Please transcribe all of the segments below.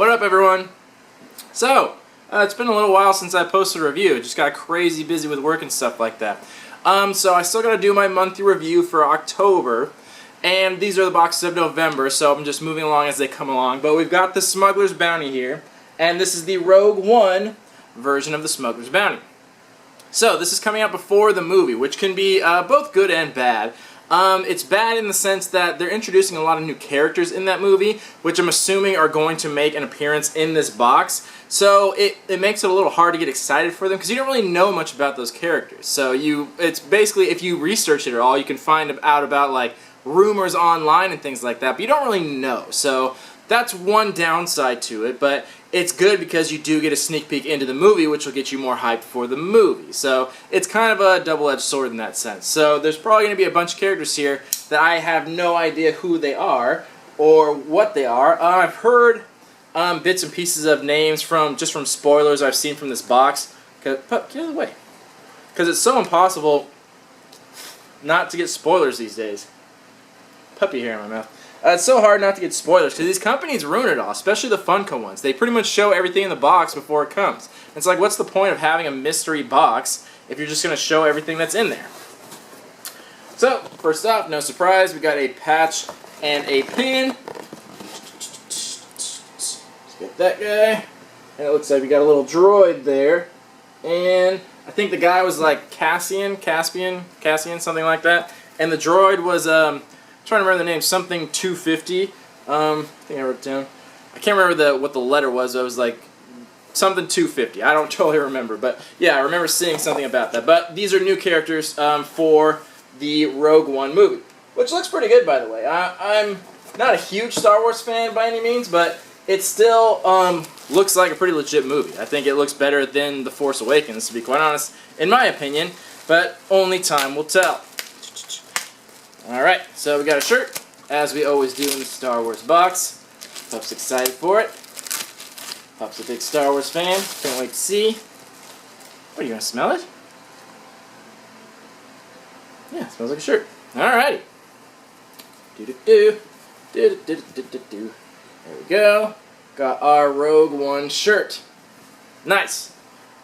What up, everyone? So, it's been a little while since I posted a review. Just got crazy busy with work and stuff like that. So I still got to do my monthly review for October, and these are the boxes of November, so I'm just moving along as they come along. But we've got the Smuggler's Bounty here, and this is the Rogue One version of the Smuggler's Bounty. So this is coming out before the movie, which can be both good and bad. It's bad in the sense that they're introducing a lot of new characters in that movie, which I'm assuming are going to make an appearance in this box. So it makes it a little hard to get excited for them because you don't really know much about those characters. So it's basically, if you research it at all, you can find out about like rumors online and things like that, but you don't really know. So that's one downside to it, but it's good because you do get a sneak peek into the movie, which will get you more hyped for the movie. So it's kind of a double-edged sword in that sense. So there's probably going to be a bunch of characters here that I have no idea who they are or what they are. I've heard bits and pieces of names from spoilers I've seen from this box. Get out of the way. Because it's so impossible not to get spoilers these days. Puppy hair in my mouth. It's so hard not to get spoilers because these companies ruin it all, especially the Funko ones. They pretty much show everything in the box before it comes. It's like, what's the point of having a mystery box if you're just going to show everything that's in there? So, first off, no surprise, we got a patch and a pin. Let's get that guy. And it looks like we got a little droid there. And I think the guy was like Cassian, something like that. And the droid was, trying to remember the name, something 250. I think I wrote it down. I can't remember what the letter was. It was like something 250. I don't totally remember, but yeah, I remember seeing something about that. But these are new characters for the Rogue One movie, which looks pretty good, by the way. I'm not a huge Star Wars fan by any means, but it still looks like a pretty legit movie. I think it looks better than The Force Awakens, to be quite honest, in my opinion, but only time will tell. Alright, so we got a shirt, as we always do in the Star Wars box. Puff's excited for it. Puff's a big Star Wars fan. Can't wait to see. What, are you going to smell it? Yeah, it smells like a shirt. Alrighty. Do-do-do. Do-do-do-do-do-do. There we go. Got our Rogue One shirt. Nice.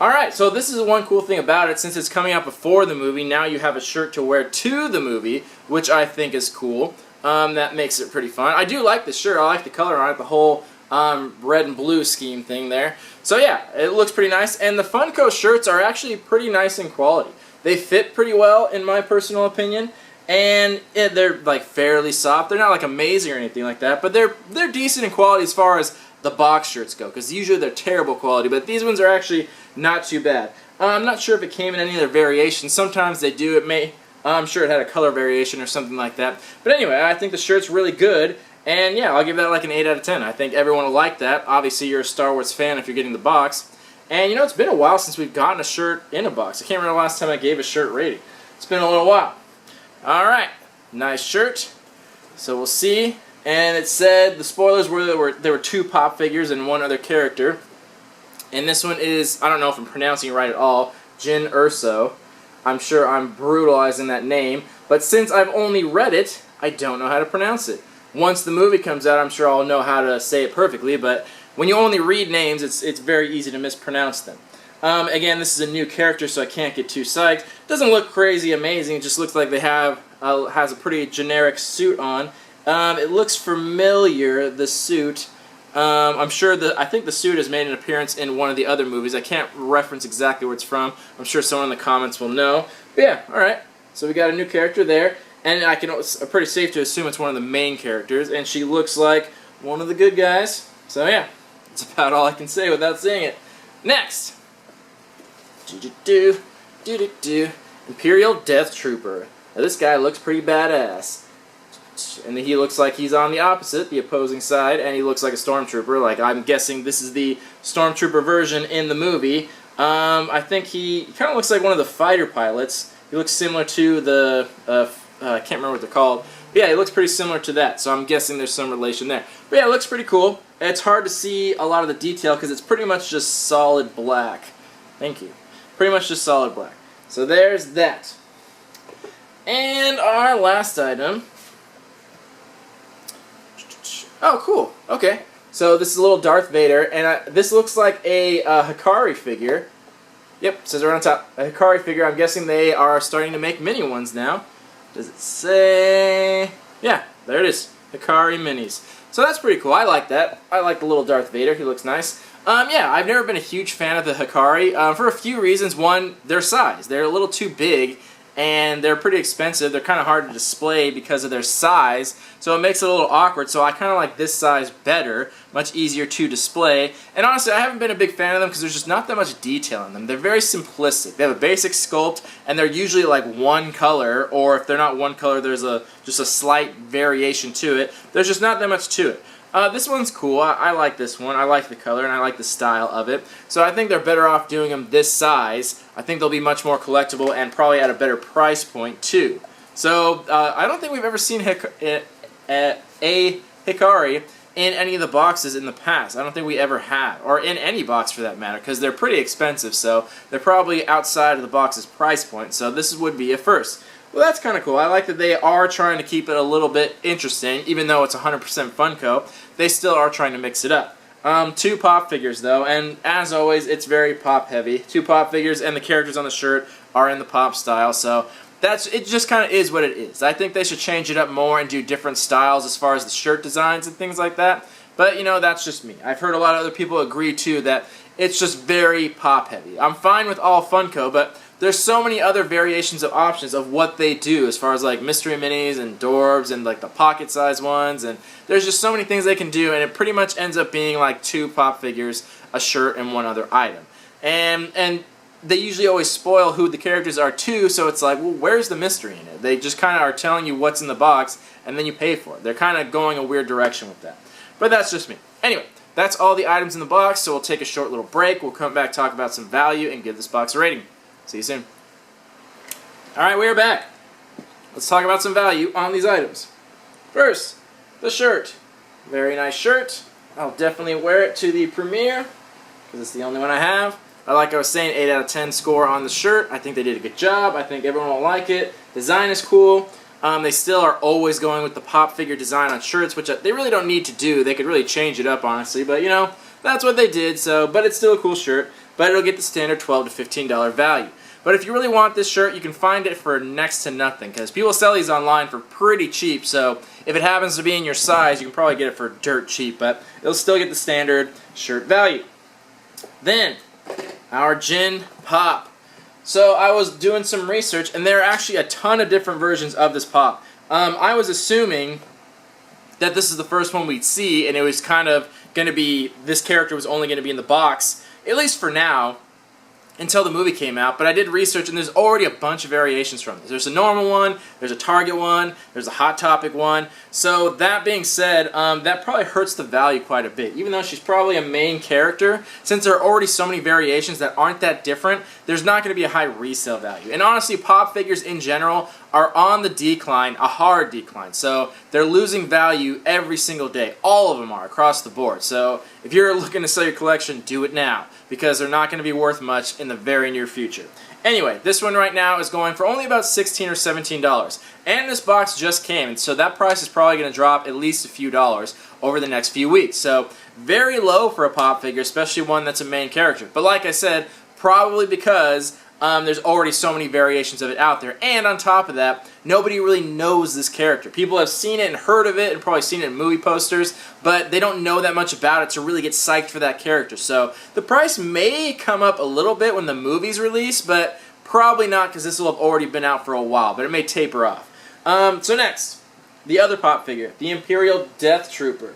Alright, so this is one cool thing about it. Since it's coming out before the movie, now you have a shirt to wear to the movie, which I think is cool. That makes it pretty fun. I do like the shirt. I like the color on it, the whole red and blue scheme thing there. So yeah, it looks pretty nice. And the Funko shirts are actually pretty nice in quality. They fit pretty well, in my personal opinion. And yeah, they're like fairly soft. They're not like amazing or anything like that, but they're decent in quality as far as the box shirts go, because usually they're terrible quality, but these ones are actually not too bad. I'm not sure if it came in any other variations. Sometimes they do. I'm sure it had a color variation or something like that. But anyway, I think the shirt's really good, and yeah, I'll give that like an 8 out of 10. I think everyone will like that. Obviously, you're a Star Wars fan if you're getting the box. And you know, it's been a while since we've gotten a shirt in a box. I can't remember the last time I gave a shirt rating. It's been a little while. Alright, nice shirt. So we'll see. And it said the spoilers were there were 2 pop figures and 1 other character. And this one is, I don't know if I'm pronouncing it right at all, Jyn Erso. I'm sure I'm brutalizing that name, but since I've only read it, I don't know how to pronounce it. Once the movie comes out, I'm sure I'll know how to say it perfectly, but when you only read names, it's very easy to mispronounce them. Again, this is a new character, so I can't get too psyched. Doesn't look crazy amazing, it just looks like they has a pretty generic suit on. It looks familiar, the suit. I'm sure I think the suit has made an appearance in one of the other movies. I can't reference exactly where it's from. I'm sure someone in the comments will know. But yeah, alright. So we got a new character there. And it's pretty safe to assume it's one of the main characters. And she looks like one of the good guys. So yeah, that's about all I can say without saying it. Next! Do-do-do, do-do-do. Imperial Death Trooper. Now this guy looks pretty badass. And he looks like he's on the opposite, the opposing side, and he looks like a stormtrooper. Like, I'm guessing this is the stormtrooper version in the movie. I think he kind of looks like one of the fighter pilots. He looks similar to the, I can't remember what they're called. But yeah, he looks pretty similar to that, so I'm guessing there's some relation there. But yeah, it looks pretty cool. It's hard to see a lot of the detail because it's pretty much just solid black. Thank you. Pretty much just solid black. So there's that. And our last item. Oh, cool. Okay. So this is a little Darth Vader, and this looks like a Hikari figure. Yep, says right on top, a Hikari figure. I'm guessing they are starting to make mini ones now. Does it say? Yeah, there it is, Hikari minis. So that's pretty cool. I like that. I like the little Darth Vader. He looks nice. Yeah, I've never been a huge fan of the Hikari for a few reasons. One, their size. They're a little too big, and they're pretty expensive. They're kind of hard to display because of their size, so it makes it a little awkward. So I kind of like this size better, much easier to display. And honestly, I haven't been a big fan of them because there's just not that much detail in them. They're very simplistic. They have a basic sculpt, and they're usually like one color, or if they're not one color, there's just a slight variation to it. There's just not that much to it. This one's cool. I like this one. I like the color and I like the style of it. So I think they're better off doing them this size. I think they'll be much more collectible and probably at a better price point too. So I don't think we've ever seen a Hikari in any of the boxes in the past. I don't think we ever have, or in any box for that matter, because they're pretty expensive. So they're probably outside of the box's price point. So this would be a first. Well, that's kind of cool. I like that they are trying to keep it a little bit interesting, even though it's 100% Funko. They still are trying to mix it up. 2 pop figures, though, and as always, it's very pop heavy. 2 pop figures, and the characters on the shirt are in the pop style, so it just kind of is what it is. I think they should change it up more and do different styles as far as the shirt designs and things like that. But, you know, that's just me. I've heard a lot of other people agree, too, that it's just very pop heavy. I'm fine with all Funko, but there's so many other variations of options of what they do as far as like mystery minis and Dorbs and like the pocket size ones, and there's just so many things they can do, and it pretty much ends up being like 2 pop figures, a shirt, and 1 other item. And they usually always spoil who the characters are too, so it's like, well, where's the mystery in it? They just kind of are telling you what's in the box, and then you pay for it. They're kind of going a weird direction with that. But that's just me. Anyway, that's all the items in the box, so we'll take a short little break. We'll come back, talk about some value, and give this box a rating. See you soon. Alright, we are back. Let's talk about some value on these items. First, the shirt. Very nice shirt. I'll definitely wear it to the premiere because it's the only one I have. Like I was saying, 8 out of 10 score on the shirt. I think they did a good job. I think everyone will like it. Design is cool. They still are always going with the pop figure design on shirts, which they really don't need to do. They could really change it up, honestly. But, you know, that's what they did. So, but it's still a cool shirt. But it'll get the standard $12 to $15 value. But if you really want this shirt, you can find it for next to nothing, because people sell these online for pretty cheap, so if it happens to be in your size, you can probably get it for dirt cheap, but it'll still get the standard shirt value. Then, our Jin Pop. So I was doing some research, and there are actually a ton of different versions of this Pop. I was assuming that this is the first one we'd see, and it was kind of going to be, this character was only going to be in the box, at least for now, until the movie came out, but I did research, and there's already a bunch of variations from this. There's a normal one, there's a Target one, there's a Hot Topic one. So that being said, that probably hurts the value quite a bit. Even though she's probably a main character, since there are already so many variations that aren't that different, there's not going to be a high resale value. And honestly, pop figures in general are on the decline, a hard decline. So they're losing value every single day. All of them are, across the board. So if you're looking to sell your collection, do it now, because they're not going to be worth much in the very near future. Anyway, this one right now is going for only about $16 or $17. And this box just came, and so that price is probably going to drop at least a few dollars over the next few weeks. So very low for a pop figure, especially one that's a main character. But like I said, probably because there's already so many variations of it out there. And on top of that, nobody really knows this character. People have seen it and heard of it and probably seen it in movie posters, but they don't know that much about it to really get psyched for that character. So the price may come up a little bit when the movie's release, but probably not, because this will have already been out for a while, but it may taper off. So next, the other pop figure, the Imperial Death Trooper.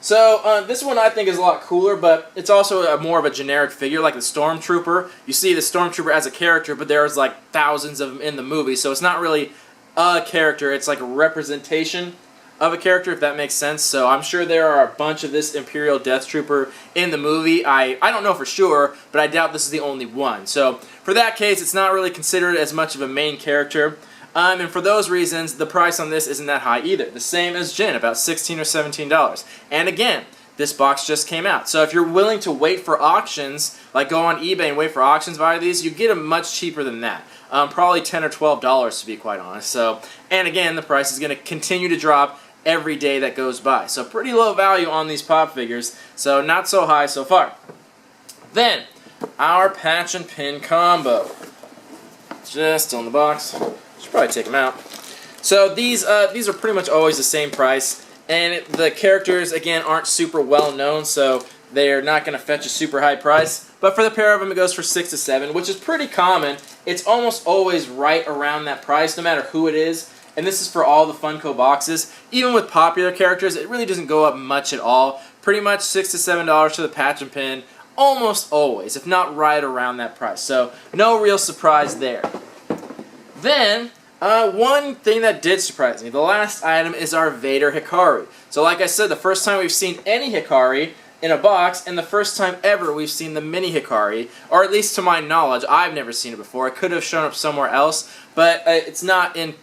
So this one I think is a lot cooler, but it's also more of a generic figure, like the Stormtrooper. You see the Stormtrooper as a character, but there's like thousands of them in the movie, so it's not really a character. It's like a representation of a character, if that makes sense. So I'm sure there are a bunch of this Imperial Death Trooper in the movie. I don't know for sure, but I doubt this is the only one. So for that case, it's not really considered as much of a main character. And for those reasons, the price on this isn't that high either. The same as Jin, about $16 or $17. And again, this box just came out. So if you're willing to wait for auctions, like go on eBay and wait for auctions via these, you get them much cheaper than that. Probably $10 or $12 to be quite honest. So, and again, the price is going to continue to drop every day that goes by. So pretty low value on these pop figures, so not so high so far. Then, our patch and pin combo. Just still in the box. Should probably take them out. So these are pretty much always the same price, and the characters, again, aren't super well known, so they're not going to fetch a super high price. But for the pair of them, it goes for $6 to $7, which is pretty common. It's almost always right around that price, no matter who it is. And this is for all the Funko boxes. Even with popular characters, it really doesn't go up much at all. Pretty much $6 to $7 for the patch and pin, almost always, if not right around that price. So no real surprise there. Then, one thing that did surprise me, the last item is our Vader Hikari. So like I said, the first time we've seen any Hikari in a box, and the first time ever we've seen the mini Hikari, or at least to my knowledge, I've never seen it before. It could have shown up somewhere else, but it's not in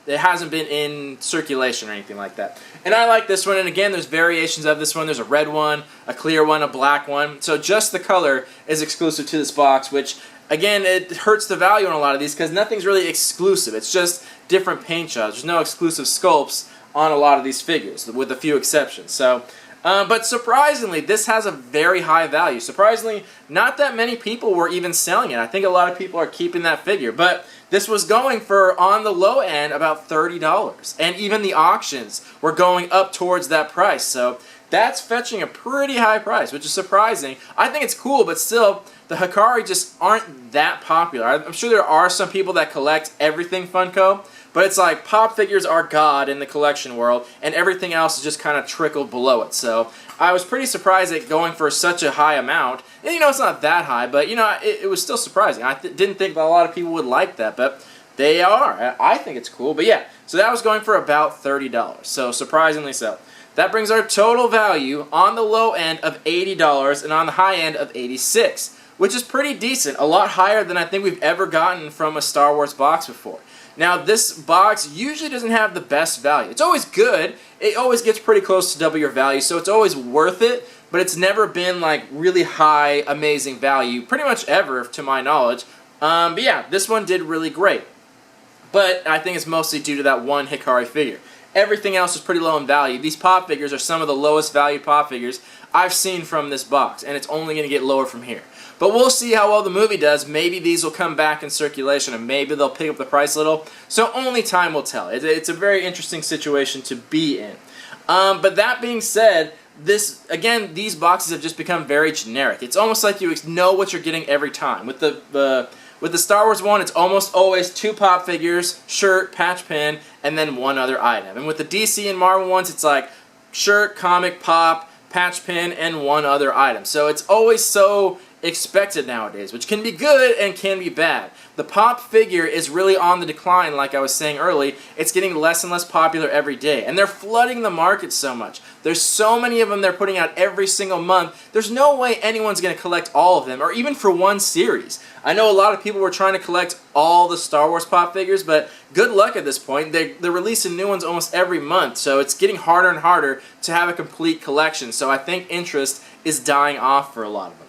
it hasn't been in circulation or anything like that. And I like this one, and again, there's variations of this one. There's a red one, a clear one, a black one. So just the color is exclusive to this box, which, again, it hurts the value on a lot of these because nothing's really exclusive. It's just different paint jobs. There's no exclusive sculpts on a lot of these figures, with a few exceptions. So, but surprisingly, this has a very high value. Surprisingly, not that many people were even selling it. I think a lot of people are keeping that figure. But this was going for, on the low end, about $30. And even the auctions were going up towards that price. So that's fetching a pretty high price, which is surprising. I think it's cool, but still, the Hikari just aren't that popular. I'm sure there are some people that collect everything Funko, but it's like pop figures are God in the collection world, and everything else is just kind of trickled below it. So I was pretty surprised at going for such a high amount. And, you know, it's not that high, but, you know, it was still surprising. I didn't think that a lot of people would like that, but they are. I think it's cool. But yeah, so that was going for about $30. So surprisingly so. That brings our total value on the low end of $80 and on the high end of $86, which is pretty decent. A lot higher than I think we've ever gotten from a Star Wars box before. Now, this box usually doesn't have the best value. It's always good. It always gets pretty close to double your value, so it's always worth it, but it's never been like really high, amazing value, pretty much ever, to my knowledge. But yeah, this one did really great. But I think it's mostly due to that one Hikari figure. Everything else is pretty low in value. These pop figures are some of the lowest valued pop figures I've seen from this box, and it's only going to get lower from here. But we'll see how well the movie does. Maybe these will come back in circulation, and maybe they'll pick up the price a little. So only time will tell. It's a very interesting situation to be in. But that being said, these boxes have just become very generic. It's almost like you know what you're getting every time. With the Star Wars one, it's almost always 2 pop figures, shirt, patch pin, and then one other item. And with the DC and Marvel ones, it's like shirt, comic, pop, patch pin, and one other item. So it's always so expected nowadays, which can be good and can be bad. The pop figure is really on the decline, like I was saying early. It's getting less and less popular every day, and they're flooding the market so much. There's so many of them they're putting out every single month. There's no way anyone's going to collect all of them, or even for one series. I know a lot of people were trying to collect all the Star Wars pop figures, but good luck at this point. They're releasing new ones almost every month, so it's getting harder and harder to have a complete collection. So I think interest is dying off for a lot of them.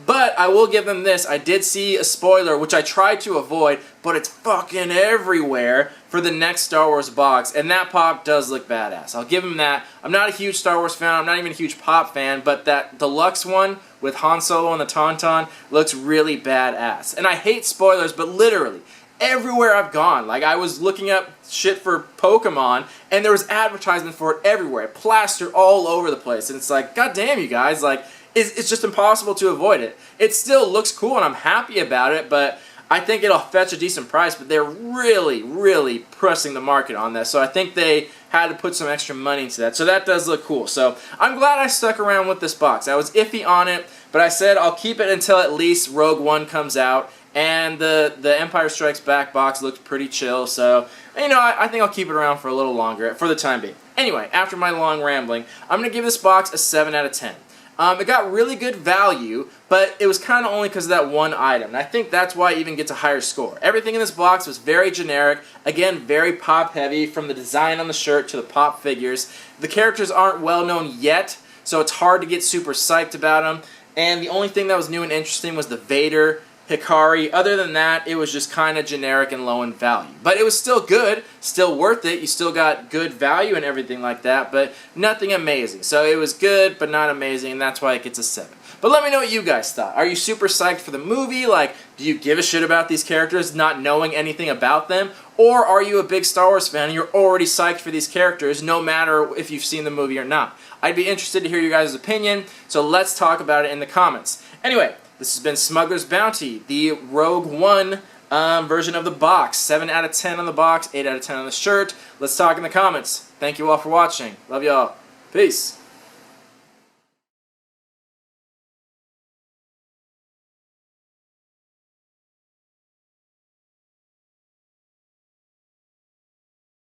But I will give them this. I did see a spoiler, which I tried to avoid, but it's fucking everywhere for the next Star Wars box, and that pop does look badass. I'll give them that. I'm not a huge Star Wars fan. I'm not even a huge pop fan, but that deluxe one with Han Solo and the Tauntaun looks really badass. And I hate spoilers, but literally, everywhere I've gone, like I was looking up shit for Pokemon, and there was advertisement for it everywhere, plastered all over the place, and it's like, god damn you guys, like, it's just impossible to avoid it. It still looks cool, and I'm happy about it, but I think it'll fetch a decent price, but they're really, really pressing the market on that, so I think they had to put some extra money into that, so that does look cool. So I'm glad I stuck around with this box. I was iffy on it, but I said I'll keep it until at least Rogue One comes out, and the Empire Strikes Back box looks pretty chill, so, you know, I think I'll keep it around for a little longer, for the time being. Anyway, after my long rambling, I'm going to give this box a 7 out of 10. It got really good value, but it was kind of only because of that one item, and I think that's why it even gets a higher score. Everything in this box was very generic, again, very pop-heavy, from the design on the shirt to the pop figures. The characters aren't well-known yet, so it's hard to get super psyched about them, and the only thing that was new and interesting was the Vader Hikari. Other than that, it was just kind of generic and low in value. But it was still good, still worth it. You still got good value and everything like that, but nothing amazing. So it was good, but not amazing, and that's why it gets a 7. But let me know what you guys thought. Are you super psyched for the movie? Like, do you give a shit about these characters, not knowing anything about them? Or are you a big Star Wars fan and you're already psyched for these characters, no matter if you've seen the movie or not? I'd be interested to hear your guys' opinion, so let's talk about it in the comments. Anyway, this has been Smuggler's Bounty, the Rogue One version of the box. 7 out of 10 on the box, 8 out of 10 on the shirt. Let's talk in the comments. Thank you all for watching. Love y'all. Peace.